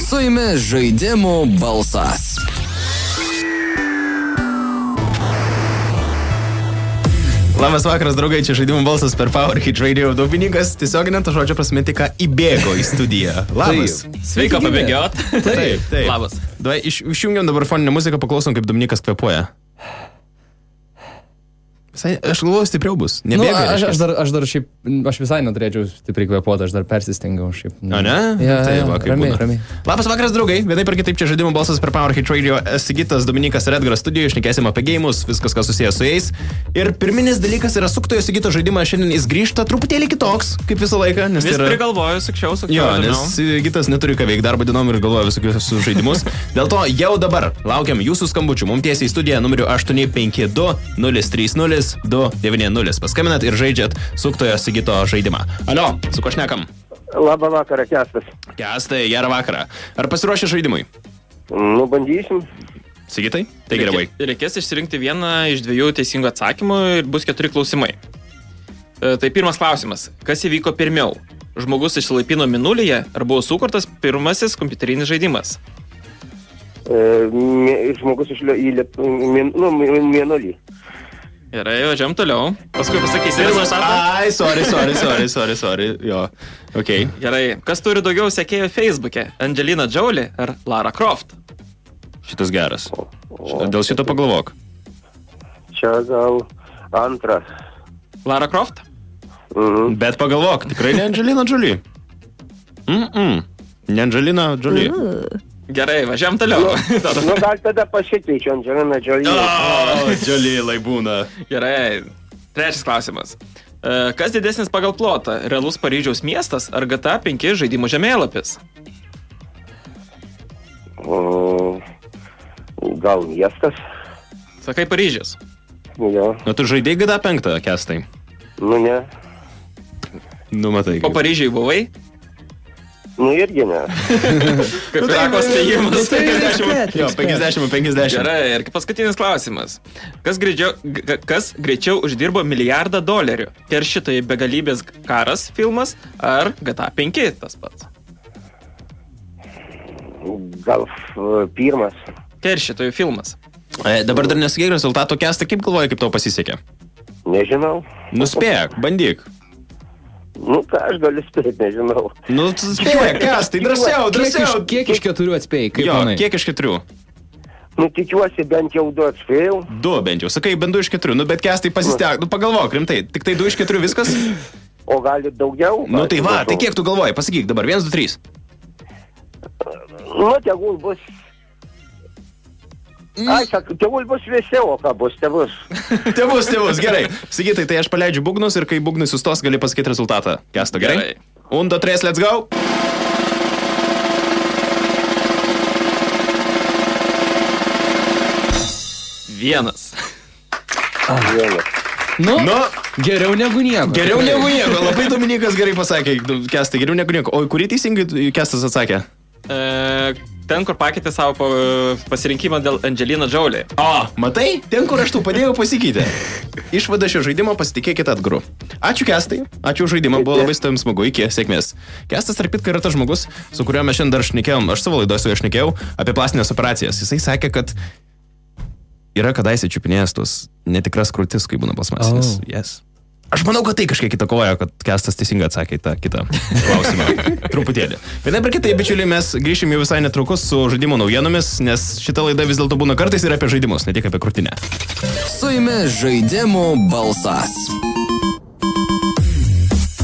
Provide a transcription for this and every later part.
Su jumis žaidimų balsas. Labas vakaras, draugai, čia žaidimų balsas per Power Hit Radio. Dominykas tiesioginė to žodžio prasme tik įbėgo į studiją. Labas. Sveika, pabėgiot. Taip. Labas. Davai, išjungiam dabar foninę muziką, paklausom, kaip Dominikas kvėpuoja. Aš galvoju, stipriau bus. Nebėga. Aš visai neturėčiau stipriai kvėpuoti, aš dar persistengiau šiaip. O ne? Ja, tai va, kaip ramiai. Labas vakaras, draugai. Vienaip ar kitaip čia žaidimų balsas per Power Hit Radio. Sigitas, Dominikas ir Edgaras studijoje, šnekėsim apie geimus, viskas, kas susijęs su jais. Ir pirminis dalykas yra suktojo Sigito žaidimas. Šiandien jis grįžta truputėlį kitoks, kaip visą laiką. Vis prigalvoju, sukčiau. Jo, nes Sigitas neturi ką veikti darbo dienom ir galvoja visokius žaidimus. Dėl to jau dabar laukiam jūsų skambučių. Mums tiesiai į studiją numeriu 852 030 290. Paskambinat ir žaidžiat suktojo Sigito žaidimą. Alio, su ko šnekam? Labą vakarą, Kestas. Kestai, gerą vakarą. Ar pasiruošę žaidimui? Nu, bandysim. Sigitai? Tai gerai. Reikės išsirinkti vieną iš dviejų teisingų atsakymų ir bus 4 klausimai. Tai pirmas klausimas. Kas įvyko pirmiau? Žmogus išsilaipino mėnulyje ar buvo sukurtas pirmasis kompiuterinis žaidimas? Žmogus išlipo mėnulį. Gerai, važiuojam toliau. Paskui pasakysi rezultatą. Ai, sorry. Jo, okei. Gerai, kas turi daugiau sekėjų Facebook'e? Angelina Jolie ar Lara Croft? Šitas geras. Dėl šito pagalvok. Čia gal antra. Lara Croft? Bet pagalvok, tikrai ne Angelina Jolie. Ne Angelina Jolie. Gerai, važiuojam toliau. Nu, gal tada pasikeičiu Angelina Jolie. Jolie laibūna. Gerai, trečias klausimas. Kas didesnis pagal plotą? Realus Paryžiaus miestas ar GTA 5 žaidimų žemėlapis? Gal miestas? Sakai Paryžius. Jo. Nu, tu žaidėjai GTA 5, Kestai? Nu, ne. Nu, matai. O Paryžiai buvai? Nu, irgi ne. Kaip rako spėjimas. 50. Gerai, ir paskutinis klausimas. Kas greičiau uždirbo $1 milijardą? Keršytojai begalybės karas filmas ar GTA 5 tas pats? Gal pirmas. Keršytojų filmas. Dabar dar nesakai rezultato, Kestai, kaip galvoji, kaip tau pasisekė? Nežinau. Nuspėk, bandyk. Nu, ką aš galiu spėti, nežinau. Nu, spėk, Kestai, drąsiau. Kiek iš 4 atspėjai? Kaip jo, manai? kiek iš 4? Nu, tikiuosi, bent jau 2 atspėjau. 2 bent jau, sakai, bent 2 iš 4, nu, bet Kestai pasistek, nu, pagalvok, rimtai, tik tai 2 iš 4 viskas? O gali daugiau? Nu, tai va, tai kiek tu galvoji, pasakyk dabar, 1, 2, 3. Nu, tegul bus... Ai, tegul bus vėsiau, o ką bus, tėvus. Tėvus, gerai. Sigitai, tai aš paleidžiu būgnus ir kai būgnai sustos, gali pasakyti rezultatą. Kesto, gerai? 1, 2, 3, let's go! Vienas. Nu, geriau negu nieko. Geriau negu nieko, labai Dominikas gerai pasakė, Kestai, geriau negu nieko. O kurį teisingai Kestas atsakė? Ten, kur pakeitė savo pasirinkimą dėl Angelina Jolie. O, matai? Ten, kur aš tau padėjau, pasikeitė. Išvada šio žaidimo, pasitikėkite Edgaru. Ačiū, Kestai, ačiū už žaidimą, buvo labai su tavim smagu, iki sėkmės. Kestas, tarp kitko, yra tas žmogus, su kuriuo mes šiandien dar šnekėjom, aš savo laidoje su juo šnekėjau apie plastinės operacijas. Jisai sakė, kad yra kadaise čiupinėjęs tos netikras krūtis, kai būna plasmasinės. Yes. Aš manau, kad tai kažkiek įtakoja, kad Kestas teisingai atsakė į tą kitą klausimą. Truputėlį. Vienaip ir kitaip, bičiuliai, mes grįšim jau visai netrukus su žaidimo naujienomis, nes šita laida vis dėlto būna kartais ir apie žaidimus, ne tik apie krūtinę. Su jumis žaidimų balsas.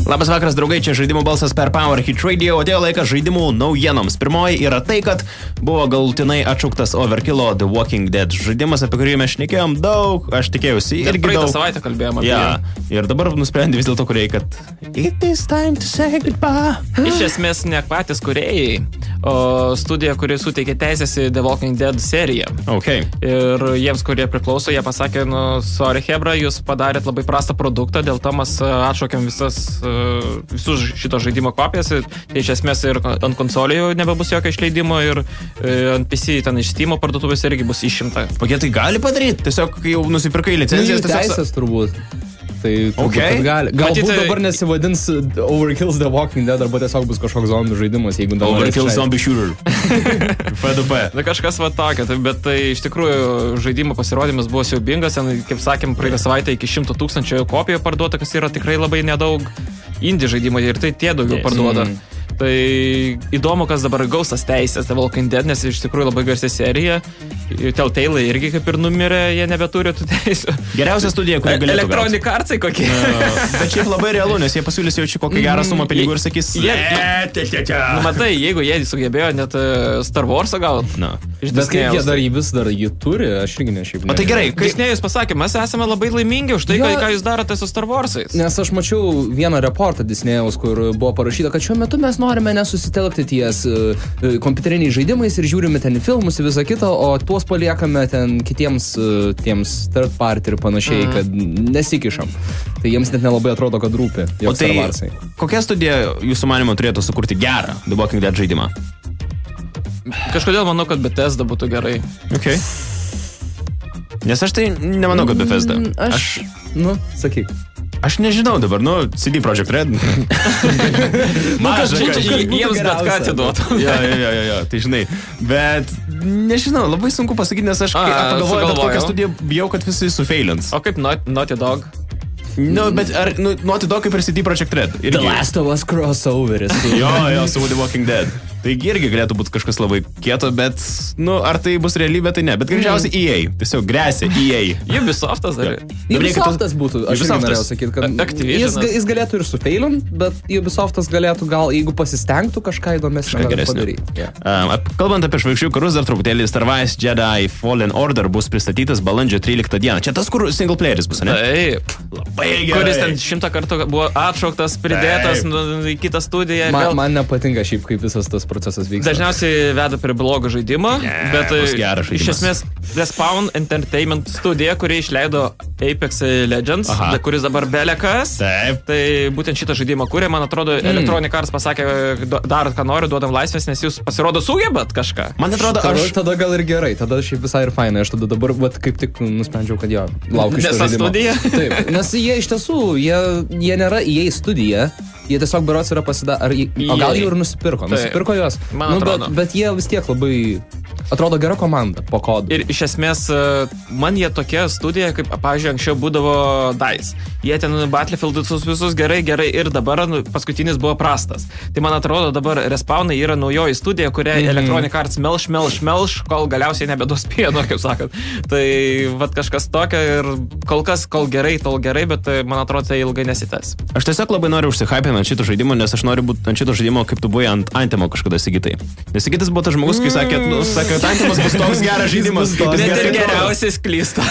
Labas vakaras, draugai, čia žaidimų balsas per Power Hit Radio, atėjo laikas žaidimų naujienoms. Pirmoji yra tai, kad buvo galutinai atšauktas Overkillo The Walking Dead žaidimas, apie kurį mes šnekėjom daug, aš tikėjausi irgi daug. Praeitą savaitę kalbėjom apie jį. Ir dabar nusprendė vis dėlto kūrėjai, kad it is time to say goodbye. Iš esmės ne patys kūrėjai, o studija, kuri suteikė teisės į The Walking Dead seriją. Okay. Ir jiems, kurie priklauso, jie pasakė, nu, sorry, Hebra, jūs padarėt labai prastą produktą, dėl to mes atšaukėm visus šito žaidimo kopijas. Tai iš esmės ir ant konsolėjų nebebus jokio išleidimo ir ant PC ten iš Steam parduotuvės irgi bus išimta. O jie tai gali padaryti? Tiesiog, kai jau nusipirkai licencijas, teisės turbūt. tai turbūt, Okay. kad gali. Galbūt Matyt, dabar nesivadins Overkill's The Walking Dead, arba tiesiog bus kažkoks zombių žaidimas, jeigu dabar... Overkill Zombie Shooter. FDP. Na kažkas va tokio, bet tai iš tikrųjų žaidimo pasirodymas buvo siaubingas, ten, kaip sakėm, praeitą savaitę iki 100 000 kopijų parduota, kas yra tikrai labai nedaug indie žaidimai ir tai tie daugiau parduoda. Tai įdomu, kas dabar gaus tas teisės The Walking Dead, nes iš tikrųjų labai garsi serija. Telltale irgi kaip ir numirė, jie nebeturi tų teisų. Geriausia studija, kuri galėtų gauti. Electronic Artsai kokie. Bet šiaip labai realu, nes jie pasiūlys jau čia kokį gerą sumą pinigų ir sakys, Nu, matai, jeigu jie sugebėjo net Star Wars'ą gauti. Na. Bet kaip jie vis dar jį turi, aš irgi ne šiaip. O tai gerai, kai... Disnėjus pasakė, mes esame labai laimingi už tai, Jo. ką jūs darote su Star Wars'ais. Nes aš mačiau vieną reportą Disnėjaus, kur buvo parašyta, kad šiuo metu mes norime nesusitelkti ties kompiuteriniais žaidimais ir žiūrime ten filmus ir visą kitą, o tuos paliekame ten kitiems tiems third party ir panašiai, kad nesikišam. Tai jiems net nelabai atrodo, kad rūpi. O tai kokia studija jūsų manimo turėtų sukurti gerą The Walking Dead žaidimą? Kažkodėl manau, kad Bethesda būtų gerai. Okay. Nes aš tai nemanau, kad Bethesda. Sakyk. Aš nežinau dabar, CD Projekt Red. Jiems bet ką atiduotų. Jo, tai žinai. Bet nežinau, labai sunku pasakyti, nes aš pagalvoju, bet kokią studiją bijau, kad visi sufeilins. O kaip Naughty Dog? Bet ar Naughty Dog kaip ir CD Projekt Red? The Last of Us crossoveris. Jo, su The Walking Dead. Taigi irgi galėtų būti kažkas labai kieto, bet, ar tai bus realybė, tai ne. Bet greičiausiai EA. Tiesiog grėsia EA. Ubisoftas dar. Ubisoftas būtų, aš irgi norėjau sakyti, kad jis galėtų ir sufeilint, bet Ubisoftas galėtų gal, jeigu pasistengtų kažką įdomesnio padaryti. Kalbant apie žvaigždžių karus, dar truputėlį Star Wars Jedi Fallen Order bus pristatytas balandžio 13 dieną. Čia tas, kur single playeris bus, ne? Taip. Labai gerai. Kuris ten 100 kartų buvo atšauktas, pridėtas į kitą studiją. Man nepatinka šiaip, kaip visas tas procesas vyksta. Dažniausiai veda prie blogo žaidimo, bet iš esmės Respawn Entertainment studija, kuri išleido Apex Legends, kuris dabar belekas. Taip. Tai būtent šitą žaidimą kūrė, man atrodo, Electronic Arts pasakė, darot ką nori, duodam laisvės, nes jūs pasirodo sugebat kažką. Man atrodo, tada gal ir gerai, tada šiaip visai ir fainai, aš tada dabar kaip tik nusprendžiau, kad jo, laukiu šitą žaidimą. Studija? Taip, nes jie iš tiesų, jie nėra EA studija. Jie tiesiog berods yra o gal jau ir nusipirko juos. Man atrodo. Bet jie vis tiek labai atrodo gera komanda po kodu. Ir iš esmės man jie tokia studija, kaip, pavyzdžiui, anksčiau būdavo DICE. Jie ten Battlefieldus visus gerai ir dabar paskutinis buvo prastas. Tai man atrodo dabar Respawnai yra naujoji studija, kurią Electronic Arts melš, kol galiausiai nebeduos pieno, kaip sakant. Tai vat kažkas tokio ir kol gerai, tol gerai, bet man atrodo tai ilgai nesitęs. Aš tiesiog labai noriu užsihypinti ant šito žaidimo, nes aš noriu būti ant šito žaidimo, kaip tu buvai ant Antemo kažkada Sigitai. Nes Sigitas buvo tas žmogus, kai sakė, kad Antemas bus toks geras žaidimas. Net ir geriausias klysta.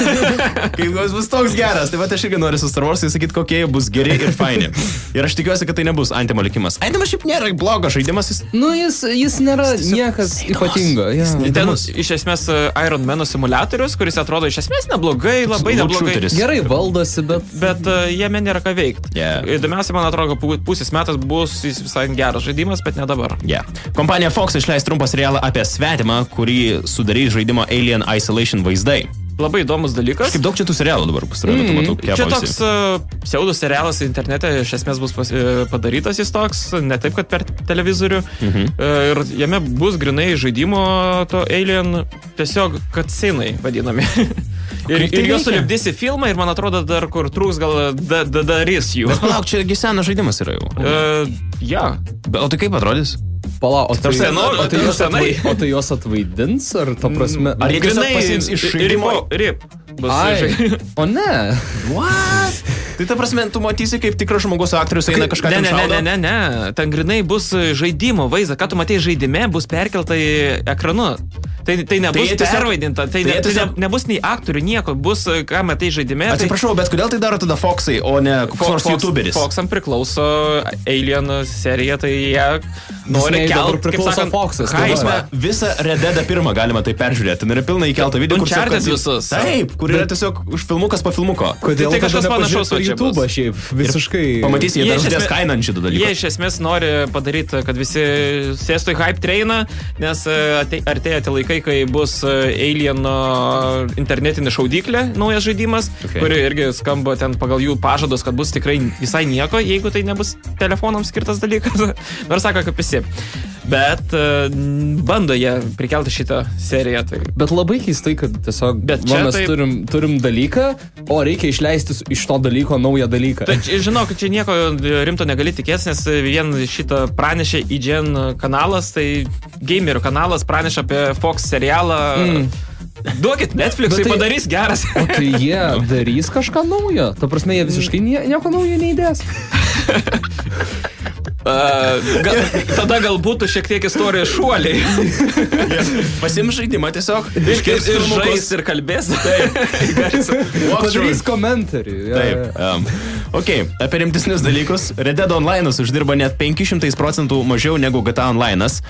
Kaip jis bus toks geras. Tai va, aš irgi noriu su Star Wars'ai sakyti, kokie jie bus geri ir faini. Ir aš tikiuosi, kad tai nebus Antemo likimas. Antemas šiaip nėra blogas žaidimas. Jis nėra niekas ypatingo. Ten iš esmės Iron Man'o simuliatorius, kuris atrodo iš esmės neblogai, labai neblogai. Gerai valdosi, bet jame nėra ką veikti. Įdomiausia, man atrodo, pusės metas bus visai geras žaidimas, bet ne dabar. Kompanija Fox išleis trumpą serialą apie svetimą, kurį sudarys žaidimo Alien Isolation vaizdai. Labai įdomus dalykas. Kaip daug čia tų serialų dabar pastaruoju metu matau. Čia toks pseudo serialas internete iš esmės bus padarytas jis toks, ne taip, kad per televizorių. Ir jame bus grinai žaidimo to Alien tiesiog cutscenai vadinami. Ir juos sulipdys į filmą ir man atrodo dar kur trūks gal darys jų. Bet palauk, čia senas žaidimas yra jau. O tai kaip atrodys? Pala, o tai juos atvaidins, ar to prasme... Ar jie tiesiog pasiims iš žaidimo? O ne. What? Tai ta prasme, tu matysi, kaip tikras žmogus aktorius eina kažką ten šaudo? Ne. Ten grinai bus žaidimo vaizdas. Ką tu matei žaidime, bus perkelta į ekranu. Tai nebus pervaidinta. Tai nebus nei aktorių, nieko. Bus, ką matai žaidime. Atsiprašau, bet kodėl tai daro tada Foxai, o ne koks nors YouTuberis? Foxam priklauso Alien serija, tai jie nori Disney dabar kelt, kaip priklauso sakant, Fox'as, tai hype. va. Visą Red Dead 1 galima tai peržiūrėti. Ten yra pilna įkelta video, kur Uncharted tiesiog- visus. Taip, kur yra tiesiog už filmukas po filmuko. Kodėl Tai tada kažkas nepažiūrėt panašaus va per čia YouTube'ą bus. šiaip visiškai. Pamatysi, jie Jie dar iš uždės esmės- kainą ant šito Jie dalyko. iš esmės nori padaryti, kad visi sėstų į hype trainą, nes artėja tie laikai, kai bus Alien internetinė šaudyklė, naujas žaidimas, kuri irgi skamba ten pagal jų pažadus, kad bus tikrai visai nieko, jeigu tai nebus telefonams skirtas dalykas. Nors sako, kaip visi. Bet bando jie prikelti šitą seriją. Tai. Bet labai keistai, kad tiesiog Bet čia mes taip- turim dalyką, o reikia išleisti iš to dalyko naują dalyką. Tai žinau, kad čia nieko rimto negali tikėtis, nes vien šitą pranešė IGN kanalas, tai gamerių kanalas praneša apie Fox serialą. Duokit Netflixui, Bet tai- padarys geras. O tai jie darys kažką naujo. Ta prasme, jie visiškai nieko naujo neįdės. Tada gal būtų šiek tiek istorijos šuoliai. Pasiim žaidimą tiesiog. Ir iškirs filmukus. žais ir kalbės. Padarys komentarį. Taip. Ok, apie rimtesnius dalykus. Red Dead Online'as uždirba net 500% mažiau negu GTA Online'as.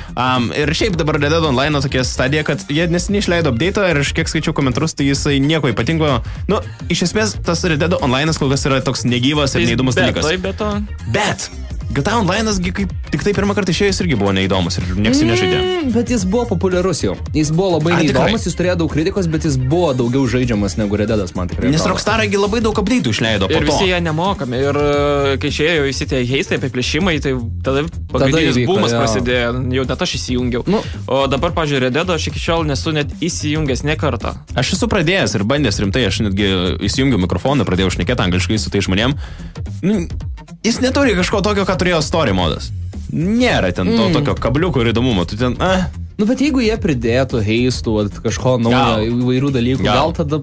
Ir šiaip dabar Red Dead Online'o tokia stadija, kad jie nesiniai išleido update'ą ir aš kiek skaičiau komentarus, tai jisai nieko ypatingo. Nu, iš esmės, tas Red Dead Online'as kol kas yra toks negyvas ir neįdomus dalykas. Be to. Bet GTA Online'as kaip tik tai pirmą kartą išėjęs irgi buvo neįdomus ir nieks jų nežaidė. Bet jis buvo populiarus jau. Jis buvo labai Ar tikrai? neįdomus, jis turėjo daug kritikos, bet jis buvo daugiau žaidžiamas negu Red Deadas, man tikrai. Nes atrodo. Rockstar'agi labai daug update'ų išleido po Ir to. visi jie nemokami. Ir kai išėjo visi tie heistai apie plėšimai, tai tada pagrindinis įvyko, bumas jo. prasidėjo. Jau net aš įsijungiau. Nu. O dabar, pažiūrėjau, Red Dead aš iki šiol nesu net įsijungęs ne kartą. Aš esu pradėjęs ir bandęs rimtai, aš netgi įsijungiau mikrofoną, pradėjau šnekėti angliškai su tai žmonėm. Nu, jis neturi kažko tokio, ką turėjo story modas. Nėra ten to tokio kabliuko ir įdomumo. Tu ten, Nu, bet jeigu jie pridėtų heistų, kažko naujo, Gal. įvairių dalykų, Gal. gal tada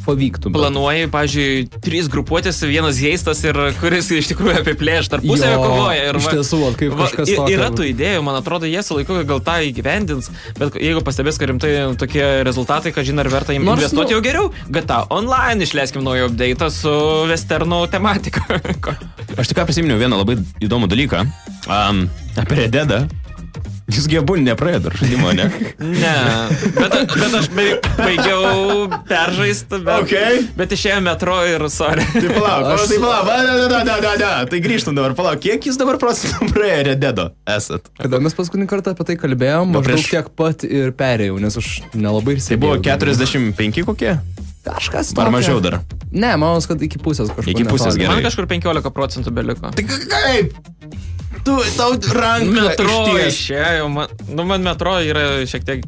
pavyktų. bet- Planuoji, pažiūrėjau, 3 grupuotės, vienas heistas ir kuris iš tikrųjų apiplėš tarpusavio Jo, kovoja. Ir iš tiesų, vat, kaip kažkas tokio. Yra tų idėjų, man atrodo, jie su laiku gal tą įgyvendins, bet jeigu pastebės, kad rimtai tokie rezultatai, kad žinai, ar verta jiems Nors, investuoti nu- jau geriau, GTA Online išleiskim naują update'ą su westernų tematika. aš tik ką prisiminiau vieną labai įdomų dalyką. Apie Red Deadą. Jūsgi abu nepraėjo dar žaidimo, ne? Ne, bet aš beveik baigiau peržaisti, bet išėjo metro ir sorry. Tai palauk. Tai grįžtum dabar, palauk. Kiek jūs dabar procentų praėjo Red Deado esat? Kada mes paskutinį kartą apie tai kalbėjom, Gal maždaug prieš- tiek pat ir perėjau, nes aš nelabai ir Tai sėdėjau. buvo 45 kokie? Kažkas Ar tokio. mažiau dar? Ne, manau, kad iki pusės kažkur. Iki pusės netoli. gerai. Man kažkur 15% beliko. Tai kaip? Tau ranką Metro išties. išėjo, man metro yra šiek tiek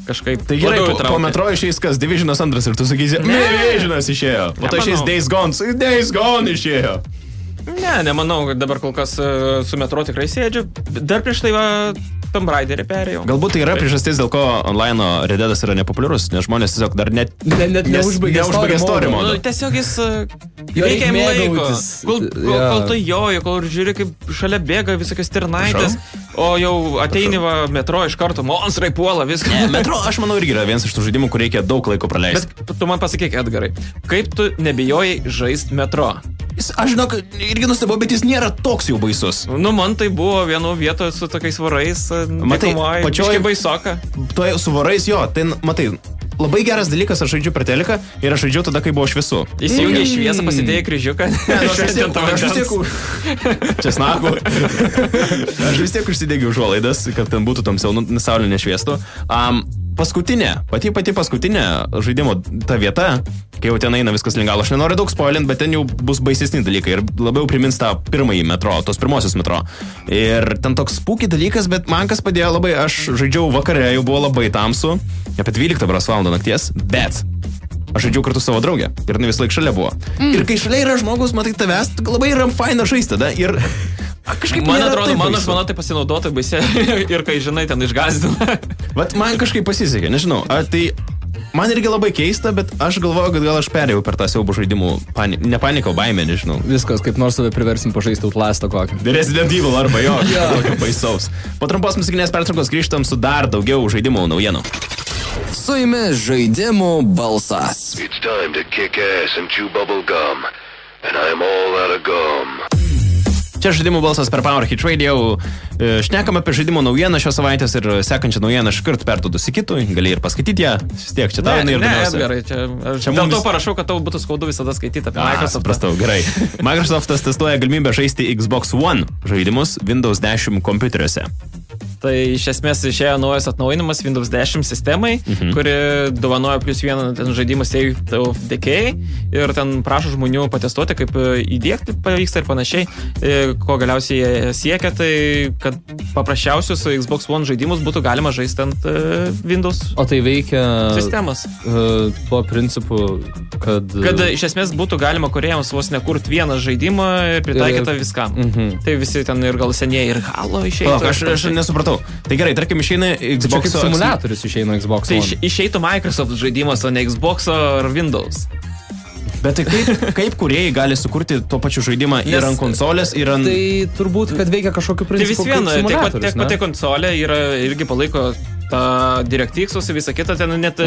kažkaip Tai gerai, labiau po įtraukia. metro išeis kas, Divisionas 2 ir tu sakysi, Divisionas išėjo. Po to išeis Nemanau. Days Gone išėjo. Ne, nemanau, kad dabar kol kas su metro tikrai sėdžiu. Dar prieš tai va Tomb Raiderį perėjau. Galbūt tai yra priežastis, dėl ko online Red Deadas yra nepopuliarus, nes žmonės tiesiog dar net Net neužbaigė story modo. Nu, tiesiog jis Jo reikia reik jam laiko. mėgautis. Kol tu joji, kol žiūri, kaip šalia bėga visokios tirnaitės, o jau ateini va metro iš karto, monstrai puola, viską. Ne, metro, aš manau, irgi yra vienas iš tų žaidimų, kur reikia daug laiko praleisti. Bet tu man pasakyk, Edgarai, kaip tu nebijojai žaisti metro? Aš žinau, irgi nustebau, bet jis nėra toks jau baisus. Nu, man tai buvo vienu vietoje su tokiais varais. Matai, pačioj- pačioj baisoka. Tuo su vorais jo, tai matai, labai geras dalykas, aš žaidžiu per teleką ir aš žaidžiu tada, kai buvo šviesu. Įsijungi šviesą, pasidėjai kryžiuką. Aš vis tiek česnakų. Aš vis tiek užsidegiu užuolaidas, kad ten būtų tamsiau, saulė nešviestų. Pati paskutinė žaidimo ta vieta, kai jau ten eina viskas lengalo, aš nenoriu daug spoilint, bet ten jau bus baisesni dalykai ir labiau primins tą pirmąjį metro, tos pirmosios metro. Ir ten toks spūky dalykas, bet man kas padėjo labai, aš žaidžiau vakare, jau buvo labai tamsu, apie 12 val. Nakties, bet aš žaidžiau kartu savo draugę ir jinai vis laik šalia buvo. Ir kai šalia yra žmogus, matai tavęs, labai yra faina žaisti tada ir kažkaip Man nėra atrodo, taip mano baisu. žmona tai pasinaudotų baisė ir kai žinai, ten išgazdina. Vat man kažkaip pasisekė, nežinau, tai man irgi labai keista, bet aš galvoju, kad gal aš perėjau per tą siaubo žaidimų, ne paniką, baimę, nežinau. Viskas, kaip nors tave priversim pažaisti Outlastą kokį. Resident Evil arba jo, tokio baisaus. Po trumpos muzikinės pertraukos grįžtam su dar daugiau žaidimų naujienų. Su jumis žaidimų balsas. It's time to kick ass and chew bubble gum. And I'm all out of gum. Čia žaidimų balsas per Power Hit Radio. Šnekam apie žaidimo naujieną šios savaitės ir sekančią naujieną aš kart perduodu Sigitui. Gali ir paskaityti ją. Vis tiek čia tau ir gerai. Čia dėl to parašau, kad tau būtų skaudu visada skaityti apie Microsoft. Suprastau, gerai. Microsoftas testuoja galimybę žaisti Xbox One žaidimus Windows 10 kompiuteriuose. Tai iš esmės išėjo naujas atnaujinimas Windows 10 sistemai, kuri dovanoja +1 žaidimą State of Decay ir ten prašo žmonių patestuoti, kaip įdiegti pavyksta ir panašiai. Ko galiausiai jie siekia, tai kad paprasčiausius Xbox One žaidimus būtų galima žaisti ant Windows O tai veikia sistemas. Tuo principu, kad iš esmės būtų galima kūrėjams vos nekurt vieną žaidimą ir pritaikytą viskam. Tai visi ten ir gal senieji ir Halo išeitų. Aš nesupratau. Tai gerai, tarkim, išeina Xbox... Čia kaip simuliatorius išeina Xbox One. Tai išeitų Microsoft žaidimas, o ne Xbox ar Windows. Bet tai kaip kūrėjai gali sukurti tuo pačiu žaidimą ir ant konsolės, ir ant... Tai turbūt, kad veikia kažkokiu principu kaip simuliatorius. Tai vis tiek pati konsolė irgi palaiko tą DirectX'us ir visą kitą, ten net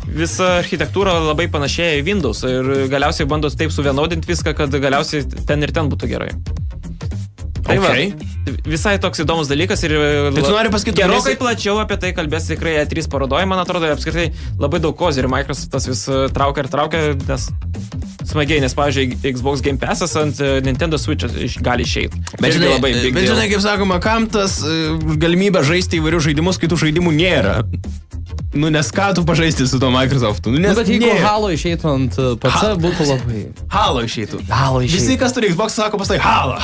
visa architektūra labai panašėja į Windows ir galiausiai bando taip suvienodinti viską, kad galiausiai ten ir ten būtų gerai. Tai visai toks įdomus dalykas ir gerokai plačiau apie tai kalbės tikrai E3 parodoje, man atrodo, apskritai labai daug kozirių Microsoftas vis traukia, nes smagiai, nes, pavyzdžiui, Xbox Game Pass'as ant Nintendo Switch gali išeiti. Bet žinai, kaip sakoma, kam tas galimybė žaisti įvairių žaidimus, kai tų žaidimų nėra? Nes ką tu pažaisti su to Microsoftu? Bet jeigu Halo išeitų ant PC, būtų labai... Halo išeitų. Visi, kas turi Xbox, sako pastai Halo.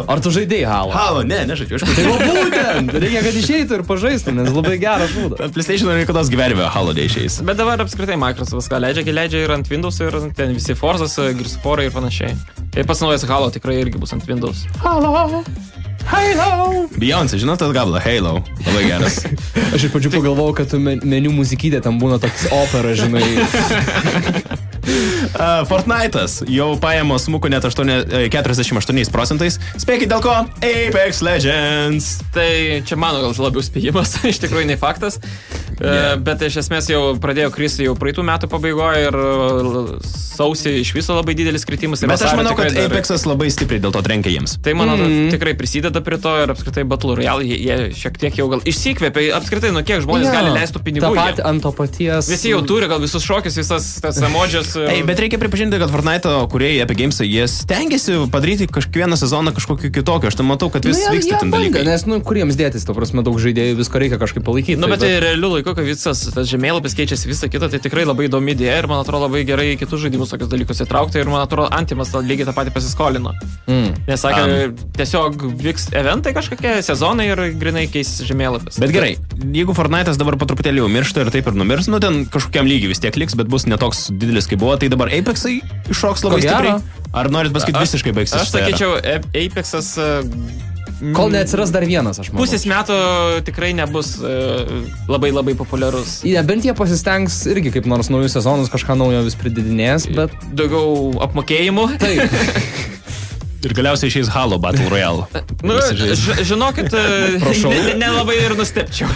Ar tu žaidėjai Halo? Halo, ne, nežaidžiu. Tai būtent, reikia, kad išeitų ir pažaistų, nes labai geras būdas. PlayStation niekados gyvenime Halo neišeis. Bet dabar apskritai Microsoft leidžia ir ant Windows, ir ten visi Forzas, Gears of War ir panašiai. Ir pats naujas Halo tikrai irgi bus ant Windows. Halo! Beyoncé, žinot tas gabalą? Halo. Labai geras. Aš iš pradžių pagalvojau, kad meniu muzikytė tam būna toks opera, žinai. Fortnite'as jau pajamos smuko net 48%. Spėkit dėl ko? Apex Legends. Tai čia mano gal labiau spėjimas, iš tikrųjų nei faktas. Bet iš esmės jau pradėjo kristi jau praeitų metų pabaigoje ir sausį iš viso labai didelis kritimas. Bet aš manau, kad Apex'as labai stipriai dėl to trenkia jiems. Tai manau, tikrai prisideda prie to ir apskritai Battle Royale jie šiek tiek jau gal išsikvėpė. Apskritai, nu kiek žmonės gali leistų pinigų. Ant to paties. Visi jau turi gal visus šokius, visas tas emodžius. Bet reikia pripažinti, kad Fortnite'o kūrėjai Epic Games'ai, jie stengiasi padaryti kiekvieną sezoną kažkokį kitokį. Aš ten matau, kad vis vyksta ten dalykai. Nes, kuriems dėtis, to prasme, daug žaidėjų, visko reikia kažkaip palaikyti. Bet tai realiu laiku, kad visas tas žemėlapis keičiasi visą kitą, tai tikrai labai įdomi idėja ir man atrodo labai gerai kitus žaidimus tokius dalykus įtraukti ir man atrodo Antimas lygiai tą patį pasiskolino. Nes sakė, tiesiog vyks eventai kažkokie, sezonai ir grinai keis žemėlapis. Bet gerai, jeigu Fortnite'as dabar po truputėlį jau miršta ir taip ir numirs, nu ten kažkokiam lygiai vis tiek liks, bet bus netoks didelis kaip buvo, tai dabar Apex'ai iššoks labai stipriai. Ar norit pasakyti visiškai baigsis? Aš sakyčiau, Apex'as kol neatsiras dar vienas, aš manau. Pusės metų tikrai nebus labai populiarus. Bent jie pasistengs irgi kaip nors naujus sezonus kažką naujo vis prididinės, bet... Daugiau apmokėjimų. Taip. Ir galiausiai išeis Halo Battle Royale. Žinokit, nelabai ir nustepčiau.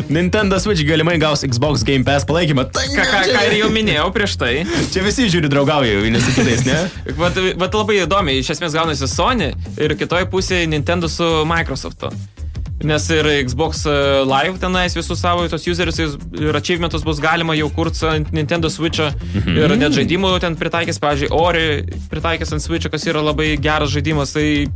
Nintendo Switch galimai gaus Xbox Game Pass palaikymą. Ką ir jau minėjau prieš tai. Čia visi žiūri draugauja vienas su kitais, ne? Bet labai įdomiai, iš esmės gaunasi Sony ir kitoje pusėje Nintendo su Microsoftu. Nes ir Xbox Live tenais visus savo tos userius ir achievementus bus galima jau kurti ant Nintendo Switch'o ir net žaidimų ten pritaikys, pavyzdžiui, Ori pritaikys ant Switch'o, kas yra labai geras žaidimas, tai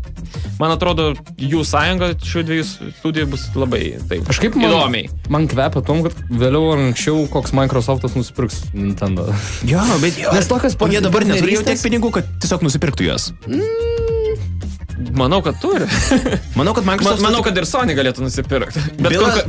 man atrodo jų sąjunga šių dviejų studijų bus labai taip įdomiai. Man kvepia tom, kad vėliau ar anksčiau koks Microsoftas nusipirks Nintendo. Jo, bet nes tokias jie dabar neturi jau tiek pinigų, kad tiesiog nusipirktų juos. Manau, kad turi. Manau, kad Microsoft... Manau, kad ir Sony galėtų nusipirkti.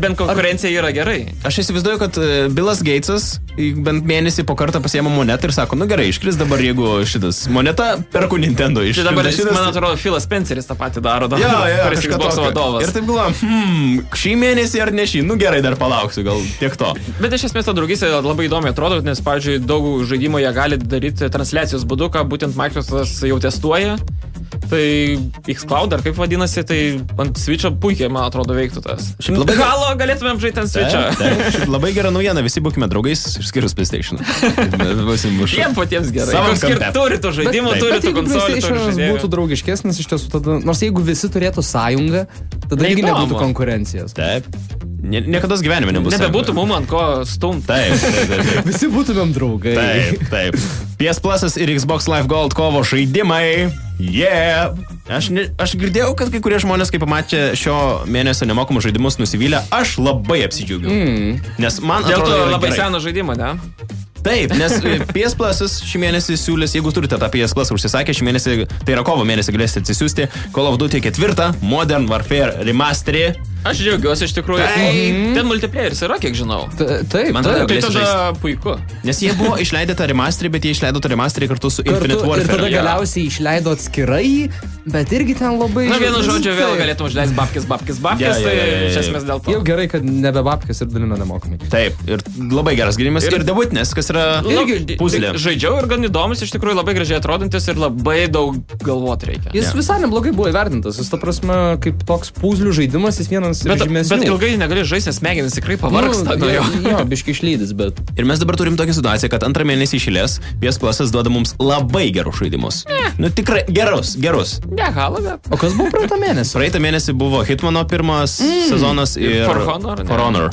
Bent konkurencija yra gerai. Aš įsivaizduoju, kad Billas Gatesas bent mėnesį po kartą pasiema monetą ir sako, nu gerai, iškris dabar, jeigu šitas moneta perku Nintendo. Tai dabar, man atrodo, Philas Spenceris tą patį daro. Kuris Xbox vadovas. Ir taip galvojam, šį mėnesį ar ne šį, nu gerai, dar palauksiu, gal tiek to. Bet iš esmės ta draugystė labai įdomi atrodo, nes, pavyzdžiui, daug žaidimų jie gali daryti transliacijos būdu, ką būtent Microsoftas jau testuoja. Tai xCloud, ar kaip vadinasi, tai ant Switch'o puikiai, man atrodo, veiktų tas. labai- Halo galėtumėm žaisti ant Switch'o. Šiaip labai gera naujiena, visi būkime draugais, išskyrus PlayStation. Jiem patiems gerai. Savam Koks kampe. turi tų žaidimų, turi tų konsolių, turi PlayStation'as žaidimų. būtų draugiškesnis iš tiesų tada, nors jeigu visi turėtų sąjungą, tada irgi Neįdomu. nebūtų konkurencijos. Taip. Niekada gyvenime nebus. Nebebūtų mum ant ko stumti. Taip. Visi būtumėm draugai. Taip. PS Plus ir Xbox Live Gold kovo žaidimai. Yeah! Aš girdėjau, kad kai kurie žmonės, kai pamatė šio mėnesio nemokamus žaidimus, nusivylę. Aš labai apsidžiaugiau. Nes man Dėl to atrodo, yra labai gerai. seno žaidimo, ne? Taip, nes PS Plus šį mėnesį siūlys, jeigu turite tą PS Plus užsisakę, šį mėnesį, tai yra kovo mėnesį galėsite atsisiųsti Call of Duty 4 Modern Warfare Remasterį. Aš džiaugiuosi iš tikrųjų. Ten multiplayeris yra, kiek žinau. Taip, Man taip. atrodo, Tai galėsi tada puiku. Nes jie buvo išleidę tą remasterį, bet jie išleido tą remasterį kartu su Infinite Ir tada Warfare. galiausiai išleido atskirai, bet irgi ten labai... Na, vienu žodžiu, vėl Taip. galėtum užleisti babkis, Ja, tai ja. iš esmės dėl to. Jau gerai, kad nebe babkės ir dalina nemokamai. Taip, ir labai geras gynimas. Ir debutinės, kas yra Irgi puzlė. žaidžiau ir gan įdomus, iš tikrųjų labai gražiai atrodantis ir labai daug galvoti reikia. Jis visai neblogai buvo įvertintas. Jis, ta prasme, kaip toks puzlių žaidimas, jis vienas Bet žymesnių. ilgai negali žaisti, nes smegenys tikrai pavargsta nuo jo. Jo, biški išlydis, bet... Ir mes dabar turim tokią situaciją, kad antrą mėnesį išėlės PS Plus'as duoda mums labai gerus žaidimus. Nu tikrai gerus. Ne, Halo, bet. O kas buvo praeitą mėnesį? Praeitą mėnesį buvo Hitmano pirmas sezonas ir For Honor, ne? For Honor.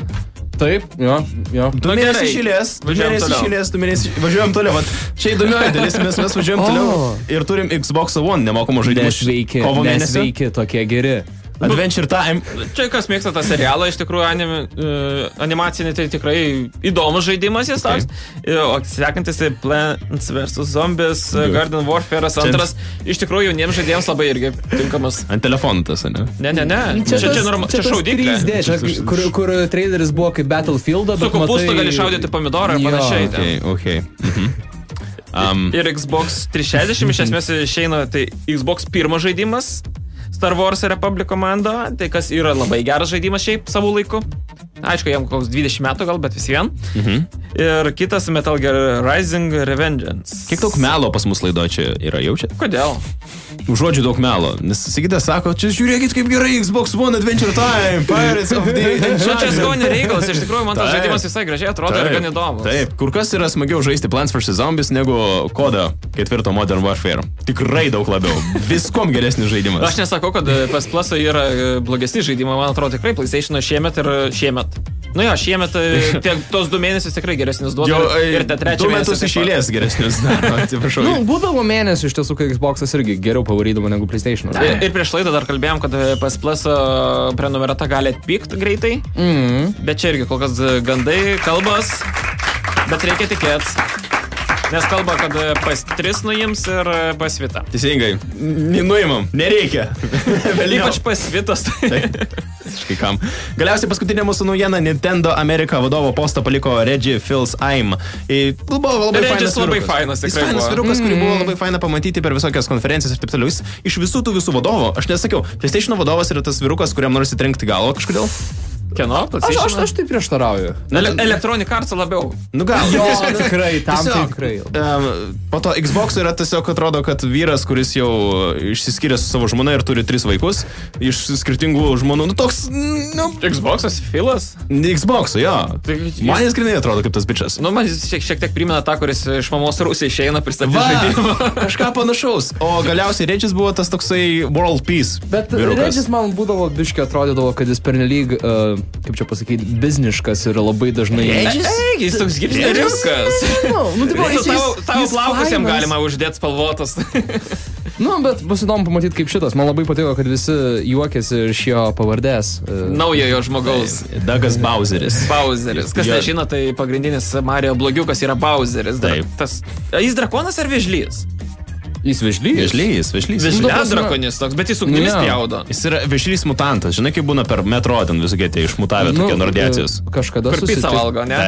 Taip, jo. Du Nu, mėnesiai gerai. išėlės, Važiuojam toliau. važiuojam toliau. Vat, čia įdomioji dalis, mes važiuojam toliau O. ir turim Xbox One nemokamų žaidimų kovo mėnesį. Nesveiki, tokie geri. Adventure Time. Čia kas mėgsta tą serialą, iš tikrųjų animacinį, tai tikrai įdomus žaidimas jis toks. O sekantis tai Plants vs. Zombies, Garden Warfare antras, iš tikrųjų jauniems žaidėjams labai irgi tinkamas. Ant telefonų tas, ne? Ne. Čia tas šaudyklė. 3D, čia, kur traileris buvo kaip Battlefield, Su kopustu gali šaudyti pomidorą ir Jo. panašiai. ten. Okay. Ir Xbox 360 iš esmės išeina, tai Xbox pirmas žaidimas, Star Wars Republic komanda, tai kas yra labai geras žaidimas šiaip savo laiku. Aišku, jam koks 20 metų gal, bet vis vien. Ir kitas Metal Gear Rising Revengeance. Kiek daug melo pas mus laido čia yra jaučiat? Kodėl? Žodžiu daug melo. Nes Sigitas sako, čia žiūrėkit kaip gerai Xbox One Adventure Time, Pirates of the Nu, čia skonio reikalas, iš tikrųjų man tas Taip. žaidimas visai gražiai atrodo ir gan įdomus. Taip, kur kas yra smagiau žaisti Plants vs. Zombies negu kodą 4 Modern Warfare. Tikrai daug labiau. Viskom geresnis žaidimas. Aš nesakau, kad pas Plus'o yra blogesni žaidimai, man atrodo tikrai PlayStation'o šiemet. Nu jo, šiemet tos 2 mėnesius tikrai geresnis duoda ir tą 3 2 mėnesį. metus iš eilės geresnis. Atsiprašau. Nu, būdavo mėnesių iš tiesų, kai Xbox'as irgi geriau pavarydavo negu PlayStation. Ir prieš laidą dar kalbėjom, kad pas Plus'o prenumerata gali atpykti greitai. Bet čia irgi kol kas gandai, kalbas, bet reikia tikėtis. Nes kalba, kad pas 3 nuims ir pas Vita. Teisingai. Nuimam. Nereikia. Ypač pas Vitas. Visiškai kam. Galiausiai paskutinė mūsų naujiena. Nintendo Amerika vadovo postą paliko Reggie Fils-Aim. Buvo labai Regis fainas labai vyrukas. fainas, Jis tikrai fainas buvo. vyrukas, kurį buvo labai faina pamatyti per visokias konferencijas ir taip toliau. Jis iš visų vadovų, aš nesakiau, PlayStation vadovas yra tas vyrukas, kuriam nori įtrenkti galvą kažkodėl. Kieno? Aš tai prieštarauju. Electronic Arts labiau. Nu gal. Jo, tikrai, tam tai Tiesiog, tikrai. Po to Xbox yra tiesiog atrodo, kad vyras, kuris jau išsiskyrė su savo žmona ir turi 3 vaikus iš skirtingų žmonų. Nu toks, Xbox'as, Filas. Xbox, jo. Tai Man jis grinai atrodo kaip tas bičias. Nu, man jis šiek tiek primena tą, kuris iš mamos Rusijai išeina pristatyti žaidimą. Kažką panašaus. O galiausiai Regis buvo tas toksai World Peace. Bet Regis man būdavo biškai atrodydavo, kad jis pernelyg, kaip čia pasakyti, bizniškas ir labai dažnai... Jis toks gipsteriukas. Nu, Tavo plaukus jam galima uždėti spalvotas. Nu, bet bus įdomu pamatyti kaip šitas. Man labai patiko, kad visi juokėsi iš jo pavardės. Naujojo žmogaus. Douglas Bowseris. Bowseris. Kas Jo. nežino, tai pagrindinis Mario blogiukas yra Bowseris. Taip. Jis drakonas ar vėžlys? Jis vėžlys. Vėžlys. Vėžlės drakonis toks, bet jis ugnimis Ne. pjaudo. Jis yra vėžlys mutantas. Žinai, kaip būna per metro, ten visokie tie išmutavę tokie nuo radiacijos. Kažkada Kur pizzą valgo, ne?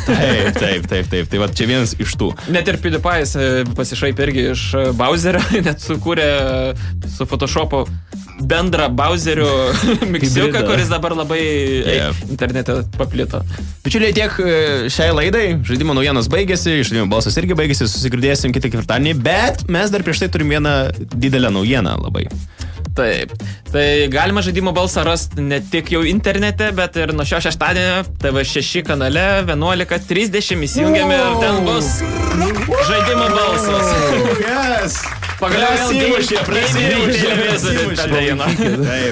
Taip. Tai va čia vienas iš tų. Net ir PewDiePie'is pasišaipė irgi iš Bowserio, net sukūrė su Photoshopu bendrą Bowserių miksiuką, Hibridą. kuris dabar labai internete paplito. Bičiuliai, tiek šiai laidai. Žaidimo naujienos baigėsi, žaidimo balsas irgi baigėsi, susigirdėsim kitą ketvirtadienį, bet mes dar prieš tai turim vieną didelę naujieną labai. Taip. Tai galima žaidimo balsą rasti ne tik jau internete, bet ir nuo šio šeštadienio TV6 kanale 11:30 įsijungiame ir ten bus žaidimo balsas. Yes! Pagaliau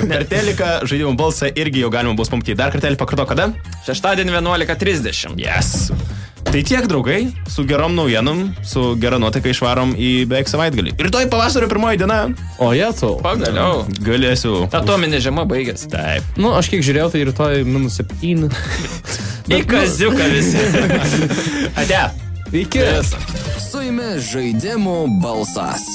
Per teliką žaidimo balsą irgi jau galima bus pamatyti. Dar kartelį pakarto kada? Šeštadienį 11:30. Yes! Tai tiek, draugai, su gerom naujienom, su gera nuotaika išvarom į beveik savaitgalį. Ir rytoj pavasario pirmoji diena. O jėtų. Pagaliau. Galėsiu. Atominė žiema baigėsi. Taip. Nu, aš kiek žiūrėjau, tai rytoj -7. Į kaziuką visi. Ate. Iki. Su jumis žaidimų balsas.